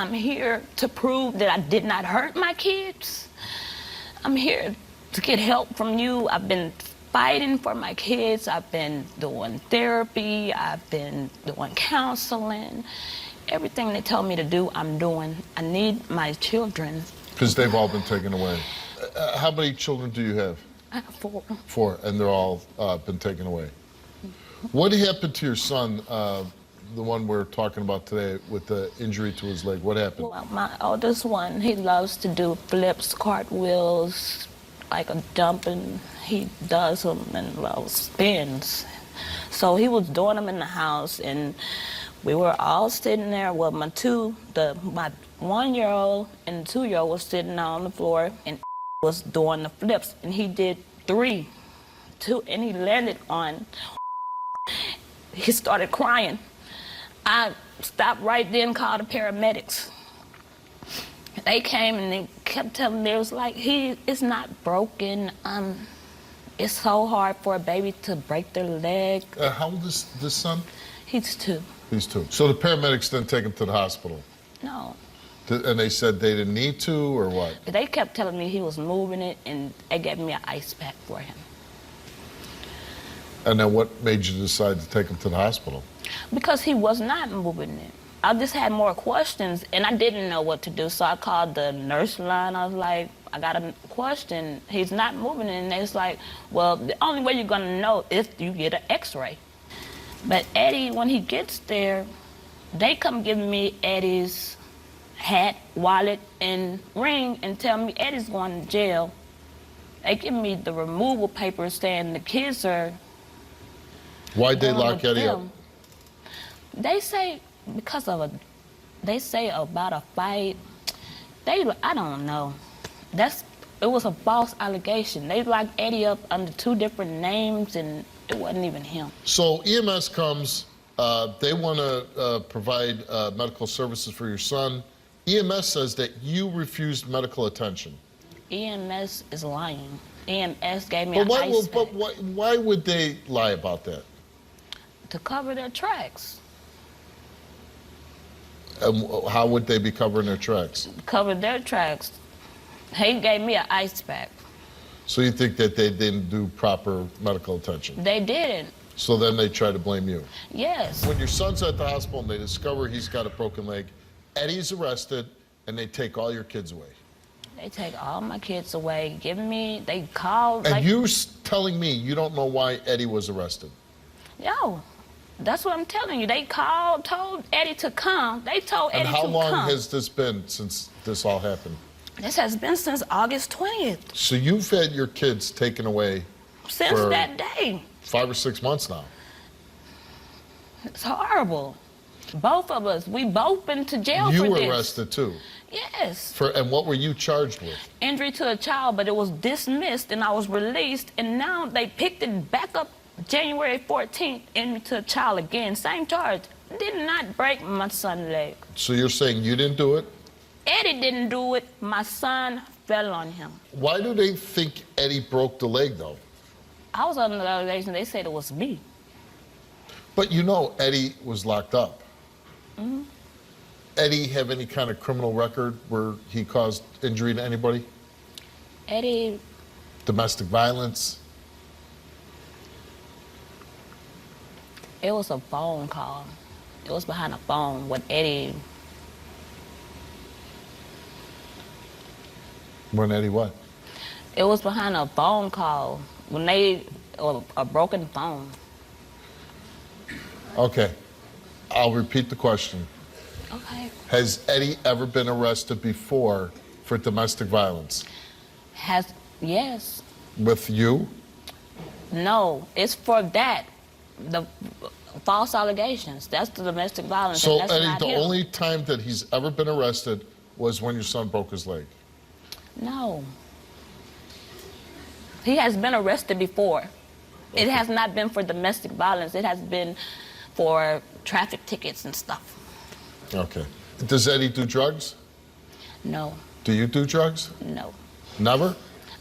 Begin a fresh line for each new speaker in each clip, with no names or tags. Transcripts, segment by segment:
I'm here to prove that I did not hurt my kids. I'm here to get help from you. I've been fighting for my kids. I've been doing therapy. I've been doing counseling. Everything they tell me to do, I'm doing. I need my children.
Because they've all been taken away. How many children do you have?
I have 4.
4, and they're all been taken away. What happened to your son, the one we're talking about today with the injury to his leg? What happened?
Well, my oldest one, he loves to do flips, cartwheels, like a jumping. He does them and spins. So he was doing them in the house, and we were all sitting there. Well, my 1-year-old and the 2-year-old was sitting on the floor, and was doing the flips, and he did 3, 2, and he landed on. He started crying. I stopped right then, called the paramedics. They came and they kept telling me, it was like, it's not broken. It's so hard for a baby to break their leg.
How old is this son?
He's 2.
He's 2. So the paramedics didn't take him to the hospital?
No.
And they said they didn't need to, or what?
They kept telling me he was moving it, and they gave me an ice pack for him.
And then what made you decide to take him to the hospital?
Because he was not moving it. I just had more questions, and I didn't know what to do, so I called the nurse line. I was like, I got a question. He's not moving it, and it's like, well, the only way you're going to know is if you get an x-ray. But Eddie, when he gets there, they come give me Eddie's hat, wallet, and ring and tell me Eddie's going to jail. They give me the removal papers saying the kids are...
Why'd they lock Eddie up?
They say because of they say about a fight. I don't know. It was a false allegation. They locked Eddie up under 2 different names, and it wasn't even him.
So EMS comes, they want to provide medical services for your son. EMS says that you refused medical attention.
EMS is lying. EMS gave me an ice pack.
But why would they lie about that?
To cover their tracks.
And how would they be covering their tracks?
Cover their tracks. He gave me an ice pack.
So you think that they didn't do proper medical attention?
They didn't.
So then they try to blame you?
Yes.
When your son's at the hospital and they discover he's got a broken leg, Eddie's arrested, and they take all your kids away.
They take all my kids away, they called.
And you're telling me you don't know why Eddie was arrested?
No, that's what I'm telling you. They called, told Eddie to come. They told Eddie to come.
And how long has this been since this all happened?
This has been since August 20th.
So you've had your kids taken away
since that day. 5
or 6 months now.
It's horrible. Both of us, we both been to jail for this.
You were arrested too?
Yes.
And what were you charged with?
Injury to a child, but it was dismissed and I was released, and now they picked it back up January 14th, injury to a child again, same charge. Did not break my son's leg.
So you're saying you didn't do it?
Eddie didn't do it, my son fell on him.
Why do they think Eddie broke the leg though?
I was under the allegation, they said it was me.
But you know Eddie was locked up.
Mm-hmm.
Eddie have any kind of criminal record where he caused injury to anybody?
Eddie...
Domestic violence?
It was a phone call. It was behind a phone with Eddie.
When Eddie what?
It was behind a phone call when a broken phone.
Okay, I'll repeat the question.
Okay.
Has Eddie ever been arrested before for domestic violence?
Yes.
With you?
No, it's for that. The false allegations. That's the domestic violence.
So,
and that's
Eddie, the only time that he's ever been arrested was when your son broke his leg?
No. He has been arrested before. Okay. It has not been for domestic violence. It has been for traffic tickets and stuff.
Okay. Does Eddie do drugs?
No.
Do you do drugs?
No.
Never?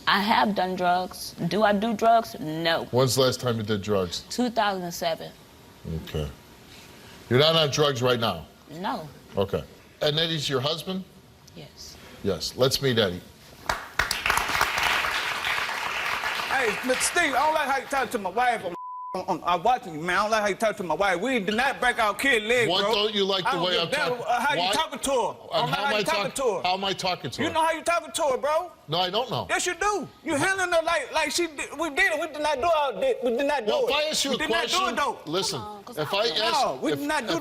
I have done drugs. Do I do drugs? No.
When's the last time you did drugs?
2007.
Okay. You're not on drugs right now?
No.
Okay. And Eddie's your husband?
Yes.
Yes. Let's meet Eddie.
Hey, Mr. Steve, I don't like how you talk to my wife. I'm watching you, man. I don't like how you talk to my wife. We did not break our kid leg, bro.
What don't you like the way I'm talking?
How you talking to her?
How am I talking to her? How am I talking to her?
You know how you talking to her, bro?
No, I don't know.
Yes, you do. You handling her like she did. We did it. We did not do all that. We did not do it.
Well, if I ask you a question,
we did not do it, though.
listen. If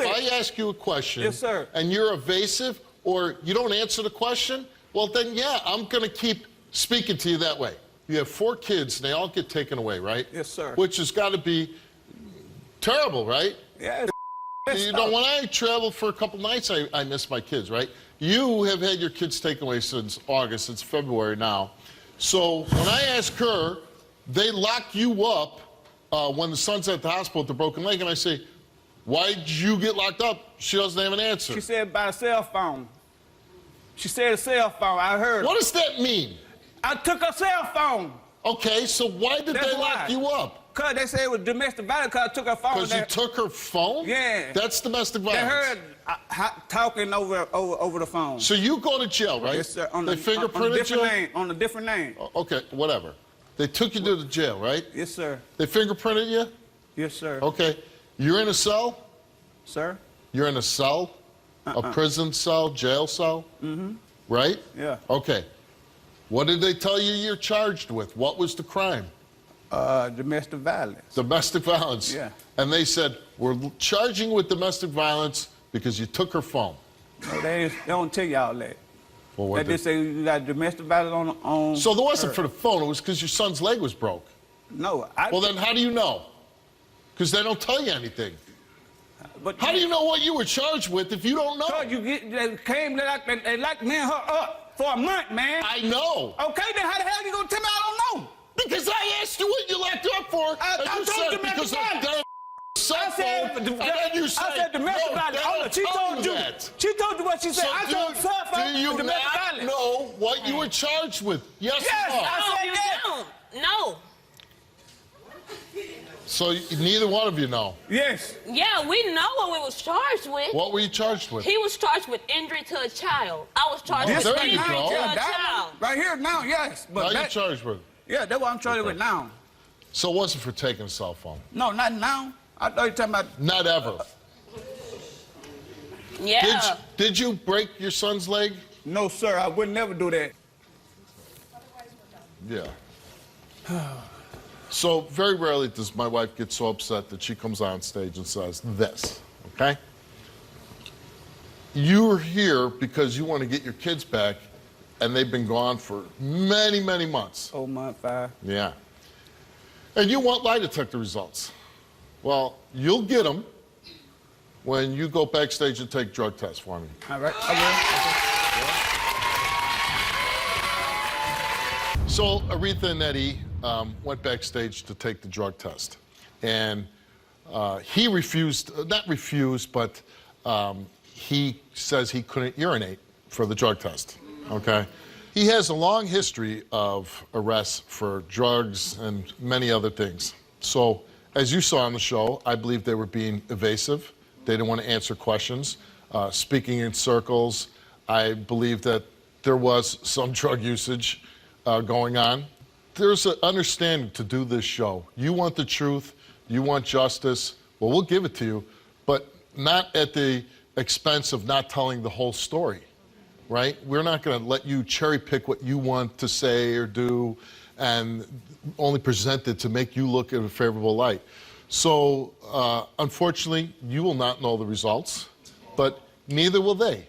I ask you a question,
yes, sir,
and you're evasive or you don't answer the question, well, then yeah, I'm gonna keep speaking to you that way. You have 4 kids, and they all get taken away, right?
Yes, sir.
Which has got to be terrible, right?
Yeah.
You know, when I travel for a couple nights, I miss my kids, right? You have had your kids taken away since August. It's February now. So when I ask her, they lock you up when the son's at the hospital with the broken leg, and I say, why'd you get locked up? She doesn't have an answer.
She said by a cell phone. She said a cell phone. I heard.
What does that mean?
I took her cell phone.
Okay, so why did they lock you up?
Because they said it was domestic violence because I took her phone.
Because you took her phone?
Yeah.
That's domestic violence.
They heard talking over the phone.
So you go to jail, right?
Yes, sir.
They fingerprinted you?
On a different name.
Okay, whatever. They took you to the jail, right?
Yes, sir.
They fingerprinted you?
Yes, sir.
Okay. You're in a cell?
Sir?
You're in a cell? A prison cell, jail cell? Mm-hmm. Right?
Yeah.
Okay. What did they tell you you're charged with? What was the crime?
Domestic violence.
Domestic violence.
Yeah.
And they said, we're charging with domestic violence because you took her phone.
No, they don't tell y'all that.
Well, what
They just say you got domestic violence on
So there wasn't
her.
for the phone, it was because your son's leg was broke.
No.
Well, then how do you know? Because they don't tell you anything.
But
How do you know what you were charged with if you don't know?
Because they came, they locked me and her up for a month, man.
I know.
Okay, then how the hell you gonna tell me I don't know?
Because I asked you what you locked her up for, and
I
you
told
said
you
because of
domestic
damn cell phone, and then you said,
I said domestic
no,
violence.
they
Hold
don't
on, she
tell
told you.
that.
She told you what she said.
So
I told her cell phone
do you
for domestic
not
violence.
know what you were charged with? Yes,
Yes,
or no?
I said
you
yes.
don't. No.
So neither one of you know.
Yes.
Yeah, we know what we was charged with.
What were you charged with?
He was charged with injury to a child. I was charged
Yes,
with
there you
injury
go.
to
Yeah,
a
that
child.
one, right here now, yes. But
Now you're
that,
charged with.
yeah, that's what I'm charged with now.
So it wasn't for taking a cell phone.
No, not now. I thought you were talking about.
Not ever.
Yeah.
Did you break your son's leg?
No, sir, I would never do that.
Yeah. So very rarely does my wife get so upset that she comes on stage and says this, okay? You're here because you want to get your kids back, and they've been gone for many, many months.
Oh, month 5.
Yeah. And you want lie detector results. Well, you'll get them when you go backstage and take drug tests for me.
All right, I will.
So Aretha and Eddie went backstage to take the drug test. And he refused, not refused, but he says he couldn't urinate for the drug test, okay? He has a long history of arrests for drugs and many other things. So, as you saw on the show, I believe they were being evasive. They didn't want to answer questions, speaking in circles. I believe that there was some drug usage going on. There's an understanding to do this show. You want the truth, you want justice, well, we'll give it to you, but not at the expense of not telling the whole story, right? We're not going to let you cherry pick what you want to say or do and only present it to make you look in a favorable light. So, unfortunately, you will not know the results, but neither will they.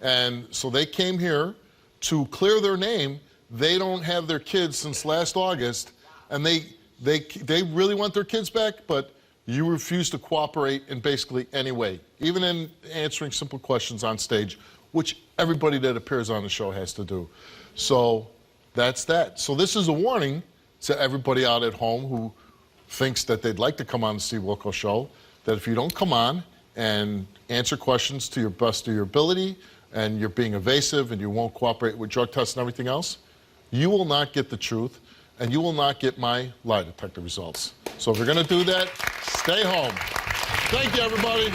And so they came here to clear their name. They don't have their kids since last August, and they really want their kids back, but you refuse to cooperate in basically any way, even in answering simple questions on stage, which everybody that appears on the show has to do. So that's that. So this is a warning to everybody out at home who thinks that they'd like to come on the Steve Wilkos Show, that if you don't come on and answer questions to your best of your ability, and you're being evasive and you won't cooperate with drug tests and everything else, you will not get the truth, and you will not get my lie detector results. So if you're gonna do that, stay home. Thank you, everybody.